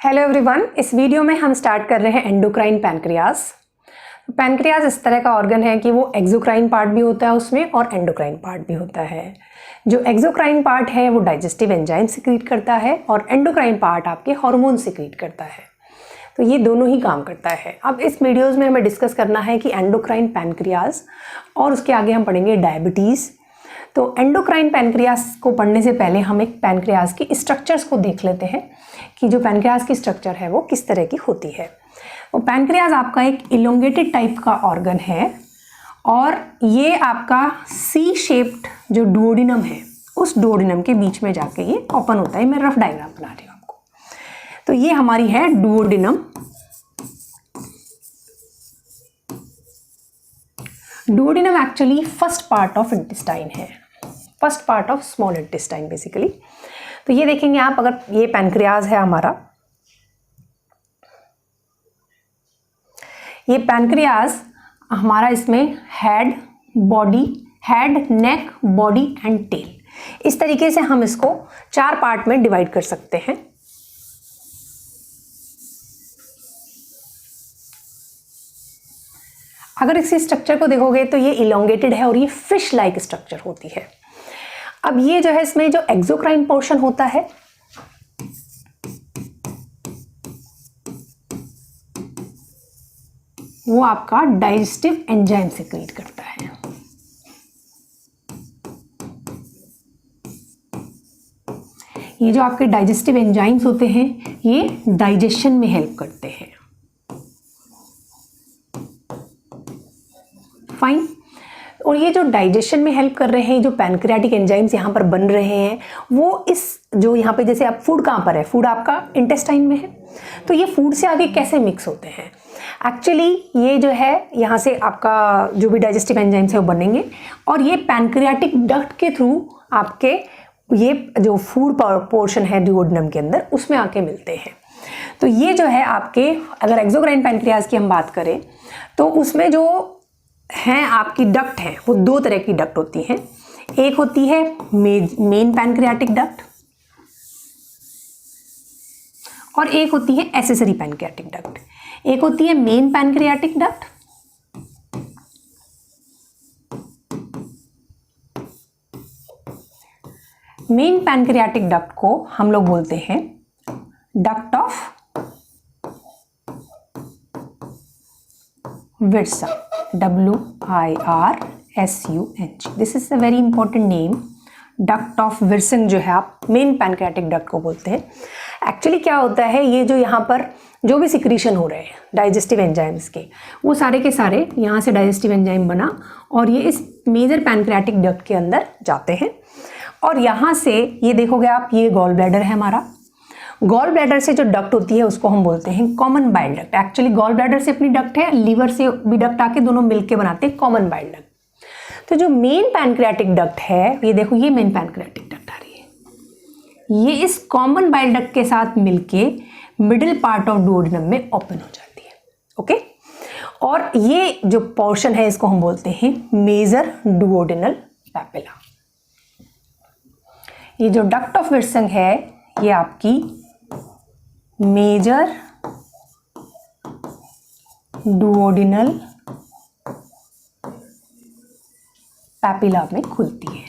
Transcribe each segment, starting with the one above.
Hello everyone, इस video में हम स्टार्ट कर रहे हैं एंडोक्राइन पैनक्रियाज। पैनक्रियाज इस तरह का ऑर्गन है कि वो एक्सोक्राइन पार्ट भी होता है उसमें और एंडोक्राइन पार्ट भी होता है। जो एक्सोक्राइन पार्ट है वो डाइजेस्टिव एंजाइम सिक्रीट करता है और एंडोक्राइन पार्ट आपके हार्मोन सिक्रीट करता है। तो ये दोनों ही काम करता है। अब इस वीडियोज़ में हमें डिस्कस करना है कि एंडोक्राइन पैनक्रियाज और उसके आगे हम पढ़ेंगे डायबिटीज़। तो एंडोक्राइन पैनक्रियाज को पढ़ने से पहले हम एक पैनक्रियाज की स्ट्रक्चर्स को देख लेते हैं कि जो पैनक्रियाज की स्ट्रक्चर है वो किस तरह की होती है। तो पैनक्रियाज आपका एक इलोंगेटेड टाइप का ऑर्गन है और ये आपका सी शेप्ड जो डुओडिनम है उस डुओडिनम के बीच में जाके ये ओपन होता है। मैं रफ डायग्राम बना रही हूँ आपको। तो ये हमारी है duodenum. Duodenum actually first part of intestine है, first part of small intestine basically. तो ये देखेंगे आप, अगर ये पैनक्रियाज है हमारा, ये पैनक्रियाज हमारा, इसमें head, body, head, neck, body and tail, इस तरीके से हम इसको 4 पार्ट में डिवाइड कर सकते हैं। अगर इस स्ट्रक्चर को देखोगे तो ये इलोंगेटेड है और ये फिश लाइक स्ट्रक्चर होती है। अब ये जो है इसमें जो एक्सोक्राइन पोर्शन होता है वो आपका डाइजेस्टिव एंजाइम सिक्रीट करता है। ये जो आपके डाइजेस्टिव एंजाइम्स होते हैं ये डाइजेशन में हेल्प करते हैं। फाइन। और ये जो डाइजेशन में हेल्प कर रहे हैं, जो पैनक्रियाटिक एंजाइम्स यहाँ पर बन रहे हैं वो इस जो यहाँ पे, जैसे आप फूड कहाँ पर है, फूड आपका इंटेस्टाइन में है, तो ये फूड से आगे कैसे मिक्स होते हैं। एक्चुअली ये जो है यहाँ से आपका जो भी डाइजेस्टिव एंजाइम्स है वो बनेंगे और ये पैनक्रियाटिक डक्ट के थ्रू आपके ये जो फूड पोर्शन है डुओडिनम के अंदर उसमें आके मिलते हैं। तो ये जो है आपके, अगर एक्सोक्राइन पैनक्रियाज की हम बात करें तो उसमें जो हैं आपकी डक्ट हैं वो 2 तरह की डक्ट होती हैं। एक होती है मेन पैनक्रियाटिक डक्ट और एक होती है एक्सेसरी पैनक्रियाटिक डक्ट। एक होती है main pancreatic duct main pancreatic duct को हम लोग बोलते हैं duct of Wirsung, WIRSUNG। This is a very important name. Duct of Wirsung जो है आप मेन पैनक्रियाटिक डक्ट को बोलते हैं। एक्चुअली क्या होता है, ये जो यहाँ पर जो भी सिक्रीशन हो रहे हैं डाइजेस्टिव एंजाइम्स के, वो सारे के सारे यहाँ से डाइजेस्टिव एंजाइम बना और ये इस मेजर पैनक्रियाटिक डक्ट के अंदर जाते हैं और यहाँ से ये देखोगे आप, ये गॉल ब्लैडर है हमारा। गॉल ब्लैडर से जो डक्ट होती है उसको हम बोलते हैं common bile duct. Actually gall bladder से अपनी डक्ट है, लीवर से भी डक्ट आके दोनों मिलके बनाते हैं कॉमन बाइल डक्ट। तो जो मेन पैनक्रियाटिक डक्ट है, ये देखो ये मेन पैनक्रियाटिक डक्ट आ रही है, ये इस कॉमन बाइल डक्ट के साथ मिलके मिडिल पार्ट ऑफ डुओडिनम में ओपन हो जाती है। ओके। और ये जो पोर्शन है इसको हम बोलते हैं मेजर डुओडिनल पैपिला। ये जो डक्ट ऑफ विर्सन है ये आपकी मेजर डुओडिनल पैपिला में खुलती है।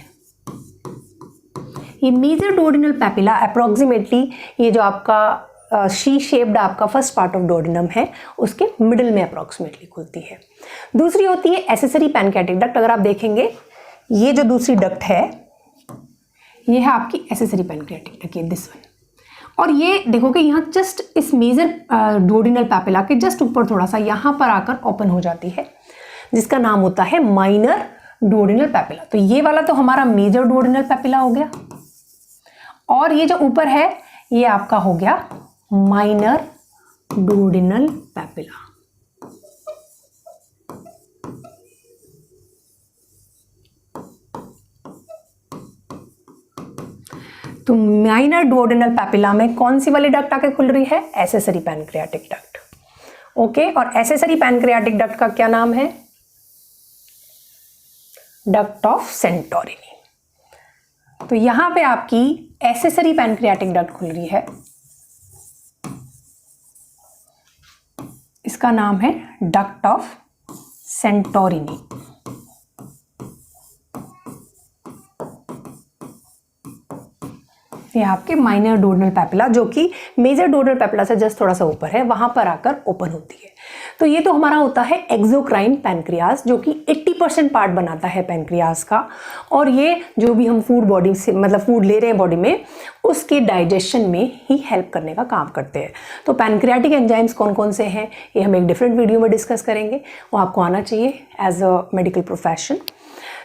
ये मेजर डुओडिनल पैपिला अप्रोक्सीमेटली ये जो आपका शी शेप्ड आपका फर्स्ट पार्ट ऑफ डुओडिनम है उसके मिडिल में अप्रोक्सीमेटली खुलती है। दूसरी होती है एक्सेसरी पैनक्रियाटिक डक्ट। अगर आप देखेंगे ये जो दूसरी डक्ट है ये है आपकी एक्सेसरी पैनक्रियाटिक डक्ट, ये दिस वन। और ये देखोगे यहाँ जस्ट इस मेजर डुओडिनल पैपिला के जस्ट ऊपर थोड़ा सा यहाँ पर आकर ओपन हो जाती है जिसका नाम होता है माइनर डुओडिनल पैपिला। तो ये वाला तो हमारा मेजर डुओडिनल पैपिला हो गया और ये जो ऊपर है ये आपका हो गया माइनर डुओडिनल पैपिला। तो माइनर डुओडिनल पैपिला में कौन सी वाली डक्ट आके खुल रही है? Accessory pancreatic duct. ओके। और एक्सेसरी पैनक्रियाटिक डक्ट का क्या नाम है? Duct of Santorini. तो यहां पे आपकी एक्सेसरी पैनक्रियाटिक डक्ट खुल रही है इसका नाम है डक्ट ऑफ सेंटोरिनी। ये आपके माइनर डोर्नल पैपिला, जो कि मेजर डोर्नल पैपिला से जस्ट थोड़ा सा ऊपर है, वहां पर आकर ओपन होती है। तो ये तो हमारा होता है एक्सोक्राइन पैनक्रियास, जो कि 80% पार्ट बनाता है पैनक्रियास का, और ये जो भी हम फूड बॉडी से मतलब फूड ले रहे हैं बॉडी में, उसके डाइजेशन में ही हेल्प करने का काम करते हैं। तो पैनक्रियाटिक एंजाइम्स कौन कौन से हैं ये हम एक डिफरेंट वीडियो में डिस्कस करेंगे, वो आपको आना चाहिए एज अ मेडिकल प्रोफेशन।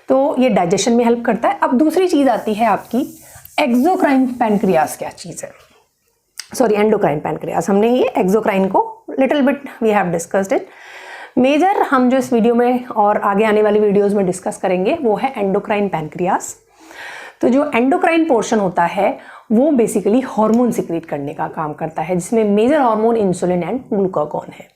तो ये डाइजेशन में हेल्प करता है। अब दूसरी चीज़ आती है आपकी एक्सोक्राइन पैनक्रियास। क्या चीज़ है? Sorry, endocrine pancreas. हमने ये एक्सोक्राइन को little bit we have discussed it. Major हम जो इस वीडियो में और आगे आने वाली वीडियोस में डिस्कस करेंगे वो है एंडोक्राइन पैनक्रियास। तो जो एंडोक्राइन पोर्शन होता है वो बेसिकली हार्मोन सिक्रीट करने का काम करता है, जिसमें major hormone insulin and glucagon है।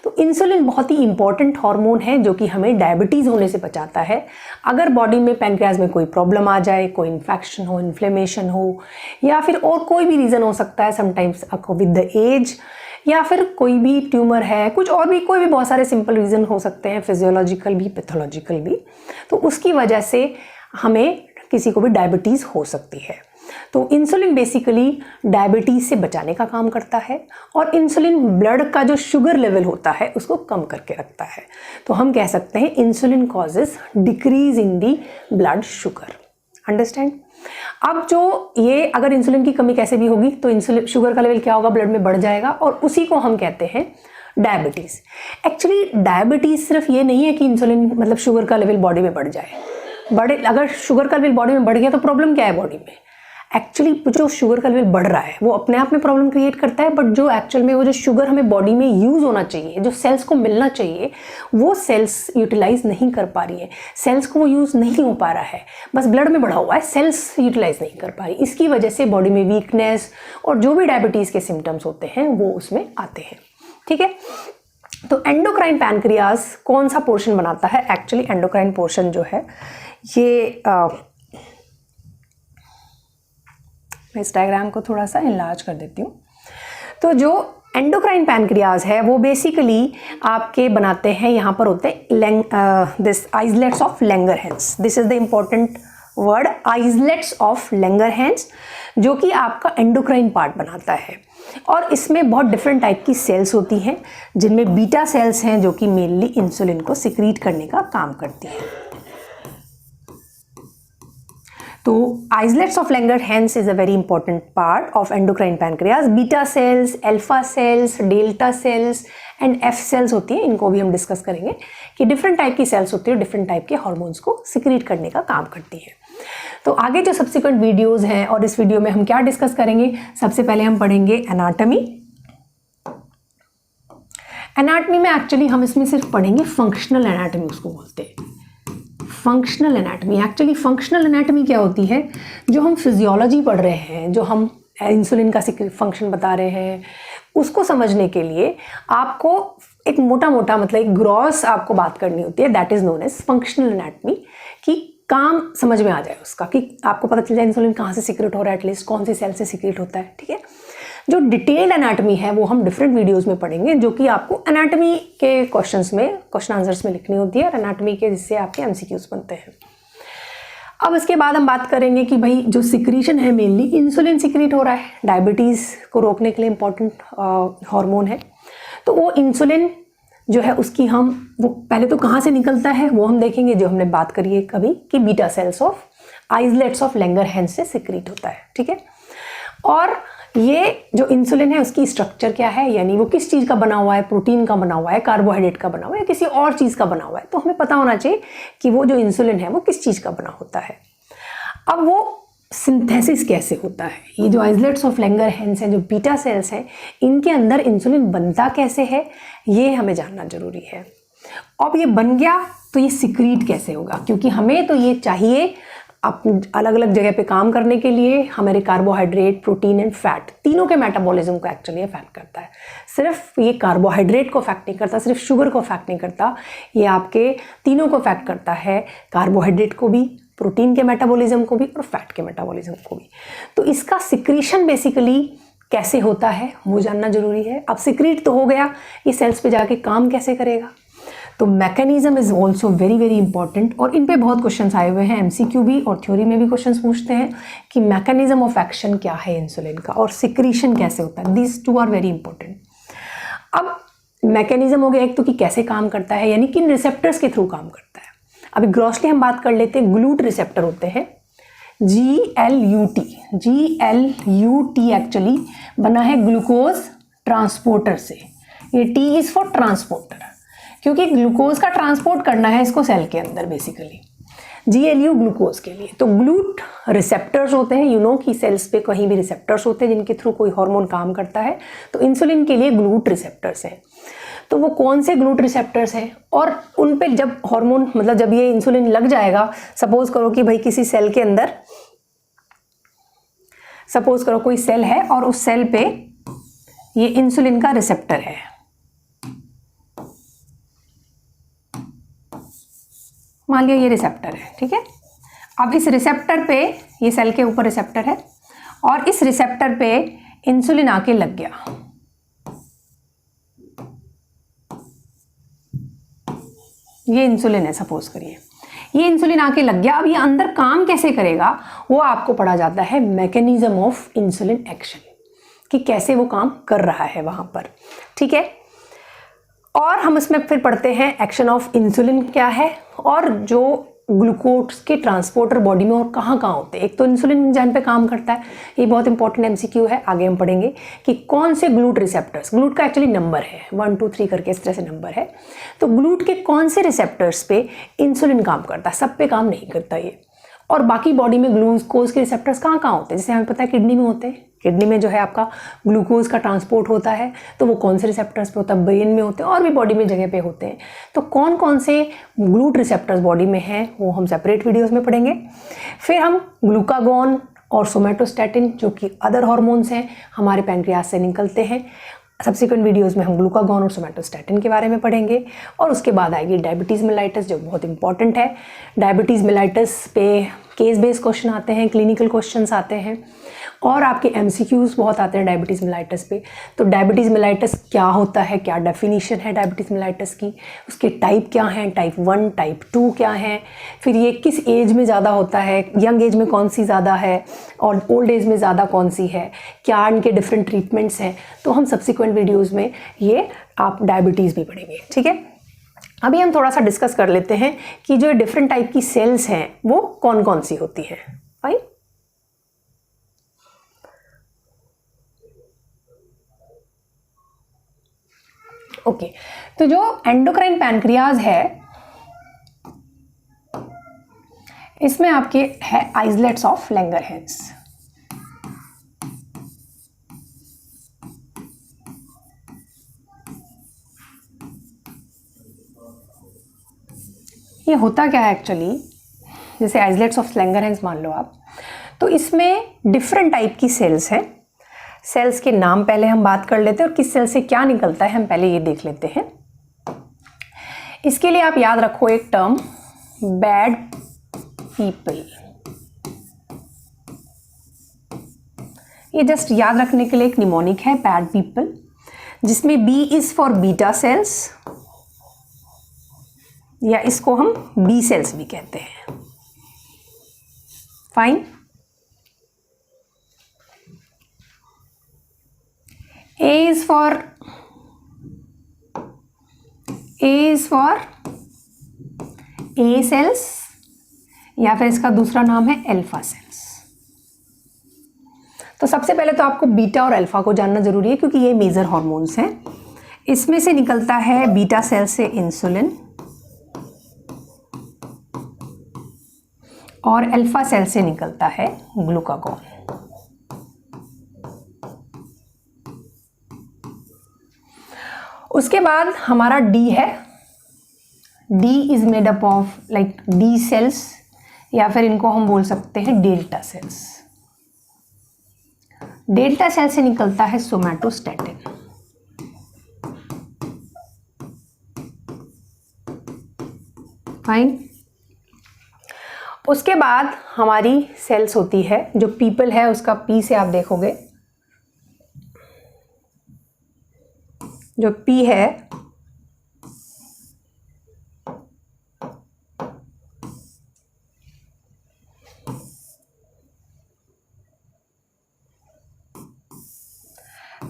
तो इंसुलिन बहुत ही इंपॉर्टेंट हार्मोन है जो कि हमें डायबिटीज़ होने से बचाता है। अगर बॉडी में पैनक्रियाज में कोई प्रॉब्लम आ जाए, कोई इन्फेक्शन हो, इन्फ्लेमेशन हो, या फिर और कोई भी रीज़न हो सकता है, समटाइम्स विद द एज, या फिर कोई भी ट्यूमर है, कुछ और भी, कोई भी बहुत सारे सिंपल रीज़न हो सकते हैं, फिजियोलॉजिकल भी, पैथोलॉजिकल भी, तो उसकी वजह से हमें किसी को भी डायबिटीज़ हो सकती है। तो इंसुलिन बेसिकली डायबिटीज़ से बचाने का काम करता है, और इंसुलिन ब्लड का जो शुगर लेवल होता है उसको कम करके रखता है। तो हम कह सकते हैं insulin causes decrease in the blood sugar. Understand? अब जो ये अगर इंसुलिन की कमी कैसे भी होगी तो इंसुलिन शुगर का लेवल क्या होगा, ब्लड में बढ़ जाएगा, और उसी को हम कहते हैं डायबिटीज़। एक्चुअली डायबिटीज़ सिर्फ ये नहीं है कि इंसुलिन मतलब शुगर का लेवल बॉडी में बढ़ जाए। अगर शुगर का लेवल बॉडी में बढ़ गया तो प्रॉब्लम क्या है बॉडी में? एक्चुअली जो शुगर का लेवल बढ़ रहा है वो अपने आप में प्रॉब्लम क्रिएट करता है, बट जो एक्चुअल में वो जो शुगर हमें बॉडी में यूज़ होना चाहिए, जो सेल्स को मिलना चाहिए, वो सेल्स यूटिलाइज नहीं कर पा रही है, सेल्स को वो यूज़ नहीं हो पा रहा है, बस ब्लड में बढ़ा हुआ है, सेल्स यूटिलाइज नहीं कर पा रही। इसकी वजह से बॉडी में वीकनेस और जो भी डायबिटीज़ के सिम्टम्स होते हैं वो उसमें आते हैं। ठीक है? तो एंडोक्राइन पैनक्रियास कौन सा पोर्शन बनाता है? एक्चुअली एंडोक्राइन पोर्शन जो है ये मैं इस डायग्राम को थोड़ा सा इनलार्ज कर देती हूँ। तो जो एंडोक्राइन पैनक्रियाज है वो बेसिकली आपके बनाते हैं, यहाँ पर होते हैं this islets of Langerhans. This is the important word, islets of Langerhans, जो कि आपका एंडोक्राइन पार्ट बनाता है। और इसमें बहुत डिफरेंट टाइप की सेल्स होती हैं, जिनमें बीटा सेल्स हैं जो कि मेनली इंसुलिन को सिक्रीट करने का काम करती है। तो islets of Langerhans is a very important part of endocrine pancreas. Beta cells, alpha cells, delta cells and F cells होती हैं। इनको भी हम डिस्कस करेंगे कि डिफरेंट टाइप की सेल्स होती है, डिफरेंट टाइप के हार्मोन्स को सिक्रीट करने का काम करती है। तो आगे जो सब्सिक्वेंट वीडियोज़ हैं और इस वीडियो में हम क्या डिस्कस करेंगे, सबसे पहले हम पढ़ेंगे एनाटमी। एनाटमी में एक्चुअली हम इसमें सिर्फ पढ़ेंगे फंक्शनल एनाटमी, उसको बोलते हैं functional anatomy. Actually functional anatomy क्या होती है? जो हम फिजियोलॉजी पढ़ रहे हैं, जो हम इंसुलिन का फंक्शन बता रहे हैं, उसको समझने के लिए आपको एक मोटा मोटा मतलब एक ग्रॉस आपको बात करनी होती है, that is known as functional anatomy, कि काम समझ में आ जाए उसका, कि आपको पता चल जाए इंसुलिन कहाँ से सिक्रेट हो रहा है, एटलीस्ट कौन सी सेल से सिक्रेट होता है। ठीक है? जो डिटेल्ड एनाटमी है वो हम डिफरेंट वीडियोस में पढ़ेंगे, जो कि आपको एनाटमी के क्वेश्चंस में, क्वेश्चन आंसर्स में लिखनी होती है, और एनाटमी के जिससे आपके एमसीक्यूज बनते हैं। अब इसके बाद हम बात करेंगे कि भाई जो सिक्रीशन है, मेनली इंसुलिन सिक्रीट हो रहा है, डायबिटीज़ को रोकने के लिए इंपॉर्टेंट हार्मोन है। तो वो इंसुलिन जो है उसकी हम वो पहले तो कहाँ से निकलता है वो हम देखेंगे, जो हमने बात करी है कभी कि beta cells of islets of Langerhans से सिक्रीट होता है। ठीक है? और ये जो इंसुलिन है उसकी स्ट्रक्चर क्या है, यानी वो किस चीज़ का बना हुआ है, प्रोटीन का बना हुआ है, कार्बोहाइड्रेट का बना हुआ है, या किसी और चीज़ का बना हुआ है। तो हमें पता होना चाहिए कि वो जो इंसुलिन है वो किस चीज़ का बना होता है। अब वो सिंथेसिस कैसे होता है, ये जो आइसलेट्स ऑफ लैंगरहैंस हैं, जो बीटा सेल्स हैं, इनके अंदर इंसुलिन बनता कैसे है, ये हमें जानना जरूरी है। अब ये बन गया तो ये सिक्रीट कैसे होगा, क्योंकि हमें तो ये चाहिए अलग अलग जगह पे काम करने के लिए। हमारे कार्बोहाइड्रेट, प्रोटीन एंड फैट, तीनों के मेटाबॉलिज्म को एक्चुअली अफेक्ट करता है। सिर्फ ये कार्बोहाइड्रेट को अफेक्ट नहीं करता, सिर्फ शुगर को अफेक्ट नहीं करता, ये आपके तीनों को अफेक्ट करता है, कार्बोहाइड्रेट को भी, प्रोटीन के मेटाबॉलिज्म को भी, और फैट के मेटाबॉलिज्म को भी। तो इसका सिक्रीशन बेसिकली कैसे होता है वो जानना जरूरी है। अब सिक्रीट तो हो गया, ये सेल्स पे जाके काम कैसे करेगा, तो mechanism is also very very important. और इन पे बहुत क्वेश्चंस आए हुए हैं, एमसीक्यू भी और थ्योरी में भी क्वेश्चंस पूछते हैं कि मैकेनिज्म ऑफ एक्शन क्या है इंसुलिन का और सिक्रीशन कैसे होता है। This two are very important. अब मैकेनिज्म हो गया एक तो कि कैसे काम करता है, यानी किन रिसेप्टर्स के थ्रू काम करता है। अभी ग्रॉसली हम बात कर लेते हैं, ग्लूट रिसेप्टर होते हैं, GLUT एक्चुअली बना है ग्लूकोज ट्रांसपोर्टर से। ये T इज फॉर ट्रांसपोर्टर, क्योंकि ग्लूकोज का ट्रांसपोर्ट करना है इसको सेल के अंदर बेसिकली। GLU ग्लूकोज के लिए। तो ग्लूट रिसेप्टर्स होते हैं, यू नो कि सेल्स पे कहीं भी रिसेप्टर्स होते हैं जिनके थ्रू कोई हार्मोन काम करता है, तो इंसुलिन के लिए ग्लूट रिसेप्टर्स हैं। तो वो कौन से ग्लूट रिसेप्टर्स हैं और उन पे जब हार्मोन मतलब जब ये इंसुलिन लग जाएगा, सपोज करो कि भाई किसी सेल के अंदर, सपोज करो कोई सेल है और उस सेल पे ये इंसुलिन का रिसेप्टर है, मान लिया ये रिसेप्टर है, ठीक है। अब इस रिसेप्टर पे, ये सेल के ऊपर रिसेप्टर है और इस रिसेप्टर पे इंसुलिन आके लग गया, ये इंसुलिन है सपोज करिए, ये इंसुलिन आके लग गया। अब ये अंदर काम कैसे करेगा वो आपको पढ़ा जाता है मैकेनिज्म ऑफ इंसुलिन एक्शन, कि कैसे वो काम कर रहा है वहां पर, ठीक है। और हम इसमें फिर पढ़ते हैं एक्शन ऑफ इंसुलिन क्या है और जो ग्लूकोज के ट्रांसपोर्टर बॉडी में और कहाँ कहाँ होते हैं। एक तो इंसुलिन इंजाइम पे काम करता है, ये बहुत इंपॉर्टेंट एमसीक्यू है, आगे हम पढ़ेंगे कि कौन से ग्लूट रिसेप्टर्स, ग्लूट का एक्चुअली नंबर है 1 2 3 करके इस तरह से नंबर है, तो ग्लूट के कौन से रिसेप्टर्स पे इंसुलिन काम करता है, सब पे काम नहीं करता ये। और बाकी बॉडी में ग्लूकोज के रिसेप्टर्स कहाँ कहाँ होते हैं, जैसे हमें पता है किडनी में होते हैं, किडनी में जो है आपका ग्लूकोज का ट्रांसपोर्ट होता है, तो वो कौन से रिसेप्टर्स पे होता है, ब्रेन में होते हैं और भी बॉडी में जगह पे होते हैं। तो कौन कौन से ग्लूट रिसेप्टर्स बॉडी में हैं वो हम सेपरेट वीडियोस में पढ़ेंगे। फिर हम ग्लूकागॉन और सोमेटोस्टैटिन जो कि अदर हार्मोन्स हैं हमारे पैंक्रियाज से निकलते हैं, सब्सिक्वेंट वीडियोस में हम ग्लूकागॉन और सोमेटोस्टैटिन के बारे में पढ़ेंगे। और उसके बाद आएगी डायबिटीज़ मेलाइटस जो बहुत इंपॉर्टेंट है। डायबिटीज़ मेलाइटस पे केस बेस्ड क्वेश्चन आते हैं, क्लिनिकल क्वेश्चंस आते हैं और आपके एमसीक्यूज बहुत आते हैं डायबिटीज़ मेलाइटस पे। तो डायबिटीज़ मेलाइटस क्या होता है, क्या डेफिनेशन है डायबिटीज़ मेलाइटस की, उसके टाइप क्या हैं, टाइप 1 टाइप 2 क्या हैं, फिर ये किस एज में ज़्यादा होता है, यंग एज में कौन सी ज़्यादा है और ओल्ड एज में ज़्यादा कौन सी है, क्या इनके डिफरेंट ट्रीटमेंट्स हैं। तो हम सब्सिक्वेंट वीडियोज़ में ये आप डायबिटीज़ भी पढ़ेंगे, ठीक है। अभी हम थोड़ा सा डिस्कस कर लेते हैं कि जो डिफरेंट टाइप की सेल्स हैं वो कौन कौन सी होती हैं। Fine, okay. तो जो एंडोक्राइन पैनक्रियाज है इसमें आपके है आइसलेट्स ऑफ लैंगरहैंस। ये होता क्या है एक्चुअली, जैसे आइसलेट्स ऑफ लैंगरहैंस मान लो आप, तो इसमें डिफरेंट टाइप की सेल्स हैं। सेल्स के नाम पहले हम बात कर लेते हैं और किस सेल से क्या निकलता है हम पहले ये देख लेते हैं। इसके लिए आप याद रखो एक टर्म बैड पीपल, ये जस्ट याद रखने के लिए एक निमोनिक है बैड पीपल, जिसमें B is for beta cells या इसको हम बी सेल्स भी कहते हैं। Fine, A is for A cells या फिर इसका दूसरा नाम है अल्फा सेल्स। तो सबसे पहले तो आपको बीटा और अल्फा को जानना जरूरी है क्योंकि ये मेजर हार्मोन्स हैं। इसमें से निकलता है बीटा सेल से इंसुलिन और अल्फा सेल से निकलता है ग्लूकागॉन। उसके बाद हमारा डी है, D is made up of like D cells या फिर इनको हम बोल सकते हैं डेल्टा सेल्स। डेल्टा सेल से निकलता है सोमेटोस्टैटिन। फाइन, उसके बाद हमारी सेल्स होती है जो पीपल है, उसका पी से आप देखोगे जो P है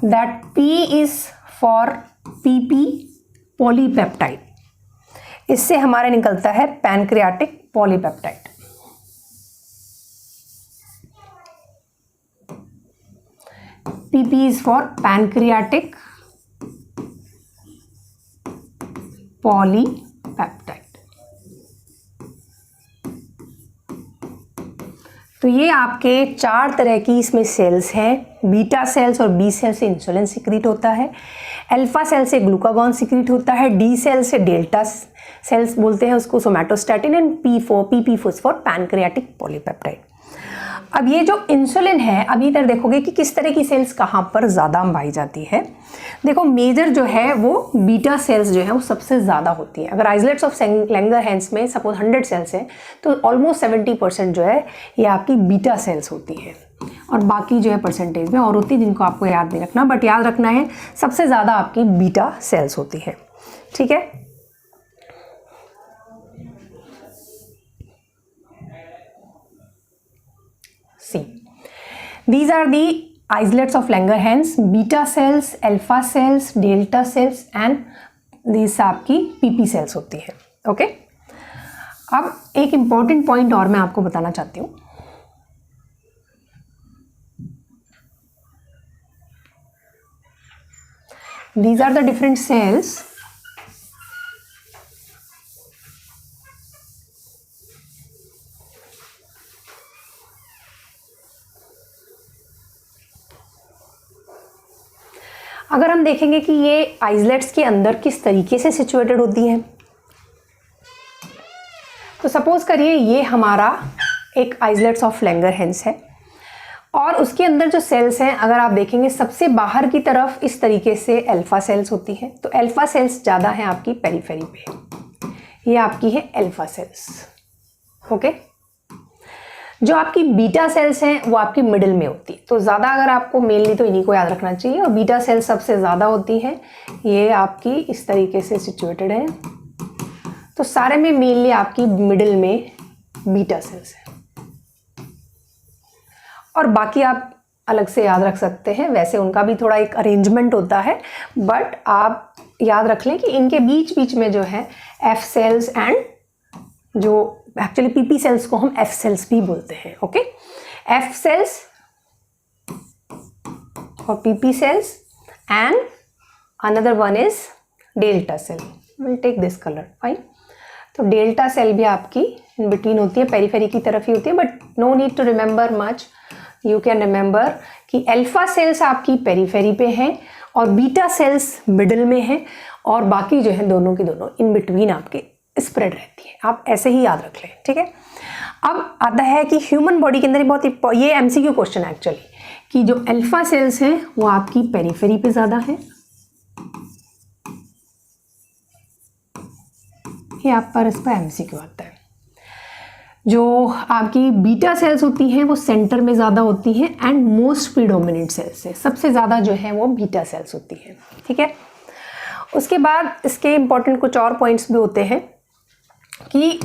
that P is for PP polypeptide, इससे हमारा निकलता है pancreatic polypeptide. PP is for pancreatic polypeptide। तो ये आपके 4 तरह की इसमें सेल्स हैं। बीटा सेल्स और बी सेल से इंसुलिन सिक्रीट होता है, अल्फा सेल से ग्लूकागॉन सिक्रीट होता है, डी सेल से डेल्टा सेल्स बोलते हैं उसको somatostatin, and PP for pancreatic polypeptide. अब ये जो इंसुलिन है, अभी इधर देखोगे कि किस तरह की सेल्स कहाँ पर ज़्यादा पाई जाती है। देखो मेजर जो है वो बीटा सेल्स जो है वो सबसे ज़्यादा होती है। अगर आइसलेट्स ऑफ लैंगरहैंस में सपोज 100 सेल्स हैं तो ऑलमोस्ट 70% जो है ये आपकी बीटा सेल्स होती है, और बाकी जो है परसेंटेज में और होती है जिनको आपको याद नहीं रखना, बट याद रखना है सबसे ज़्यादा आपकी बीटा सेल्स होती है। ठीक है, See, these are the islets of Langerhans: beta cells, alpha cells, delta cells and these आपकी PP cells होती है। ओके, अब एक important point और मैं आपको बताना चाहती हूँ। These are the different cells अगर हम देखेंगे कि ये आइसलेट्स के अंदर किस तरीके से सिचुएटेड होती हैं, तो सपोज करिए ये हमारा एक आइसलेट्स ऑफ लैंगरहैंस है, और उसके अंदर जो सेल्स हैं अगर आप देखेंगे सबसे बाहर की तरफ इस तरीके से अल्फा सेल्स होती है। तो अल्फा सेल्स ज़्यादा हैं आपकी पेरिफेरी पे, ये आपकी है अल्फा सेल्स। ओके, जो आपकी बीटा सेल्स हैं वो आपकी मिडिल में होती है। तो ज़्यादा अगर आपको मेनली तो इन्हीं को याद रखना चाहिए, और बीटा सेल्स सबसे ज़्यादा होती है, ये आपकी इस तरीके से सिचुएटेड है। तो सारे में मेनली आपकी मिडिल में बीटा सेल्स है, और बाकी आप अलग से याद रख सकते हैं, वैसे उनका भी थोड़ा एक अरेंजमेंट होता है, बट आप याद रख लें कि इनके बीच बीच में जो है एफ सेल्स एंड जो एक्चुअली पीपी सेल्स को हम एफ सेल्स भी बोलते हैं। ओके, एफ सेल्स और PP cells and another one is delta cell. Will take this colour, fine. तो डेल्टा सेल भी आपकी इन बिटवीन होती है, पेरिफेरी की तरफ ही होती है, but no need to remember much. You can remember कि अल्फा सेल्स आपकी पेरिफेरी पे हैं और बीटा सेल्स मिडिल में हैं, और बाकी जो है दोनों की दोनों इन बिटवीन आपके स्प्रेड रहती है। आप ऐसे ही याद रख लें, ठीक है। अब आता है कि ह्यूमन बॉडी के अंदर बहुत ये एमसीक्यू क्वेश्चन है एक्चुअली, कि जो अल्फा सेल्स हैं वो आपकी पेरिफेरी पे ज़्यादा है, ये आप पर इस पर एमसीक्यू आता है। जो आपकी बीटा सेल्स होती हैं वो सेंटर में ज़्यादा होती हैं, एंड मोस्ट प्रीडोमिनेंट सेल्स है, सबसे ज़्यादा जो है वो बीटा सेल्स होती है, ठीक है। उसके बाद इसके इंपॉर्टेंट कुछ और पॉइंट्स भी होते हैं कि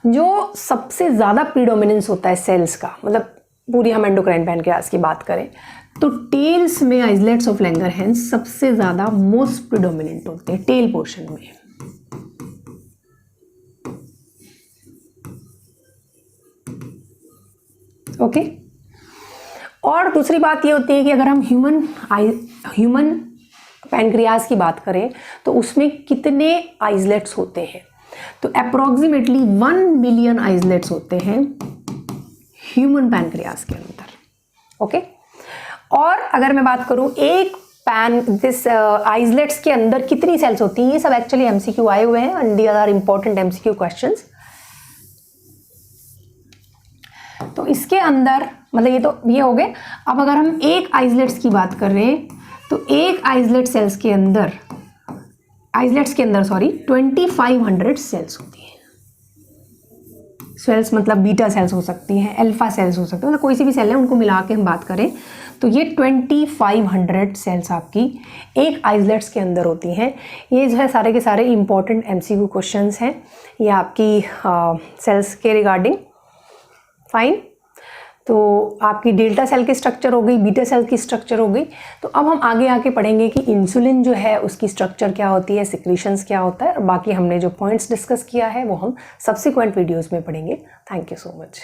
जो सबसे ज़्यादा प्रीडोमिनेंस होता है सेल्स का, मतलब पूरी हम एंडोक्राइन पैनक्रियाज की बात करें तो टेल्स में आइसलेट्स ऑफ लैंगरहैंस सबसे ज़्यादा मोस्ट प्रीडोमिनेंट होते हैं टेल पोर्शन में। ओके, और दूसरी बात ये होती है कि अगर हम ह्यूमन पैनक्रियाज की बात करें तो उसमें कितने आइसलेट्स होते हैं, तो अप्रोक्सीमेटली 1 मिलियन आइसलेट्स होते हैं ह्यूमन पैनक्रियाज के अंदर। ओके, और अगर मैं बात करूं एक आइसलेट्स के अंदर कितनी सेल्स होती हैं, ये सब एक्चुअली एमसीक्यू आए हुए हैं, and these are important MCQ questions. तो इसके अंदर मतलब ये हो गए। अब अगर हम एक आइसलेट्स की बात कर रहे हैं तो एक आइसलेट्स के अंदर 2500 सेल्स होती हैं। सेल्स मतलब बीटा सेल्स हो सकती हैं, अल्फा सेल्स हो सकती हैं, मतलब कोई सी भी सेल है उनको मिला के हम बात करें तो ये 2500 सेल्स आपकी एक आइसलेट्स के अंदर होती हैं। ये जो है सारे के सारे इंपॉर्टेंट MCQ क्वेश्चंस हैं ये आपकी सेल्स के रिगार्डिंग। फाइन, तो आपकी डेल्टा सेल की स्ट्रक्चर हो गई, बीटा सेल की स्ट्रक्चर हो गई। तो अब हम आगे आके पढ़ेंगे कि इंसुलिन जो है उसकी स्ट्रक्चर क्या होती है, सिक्रीशंस क्या होता है, और बाकी हमने जो पॉइंट्स डिस्कस किया है वो हम सब्सिक्वेंट वीडियोस में पढ़ेंगे। Thank you so much.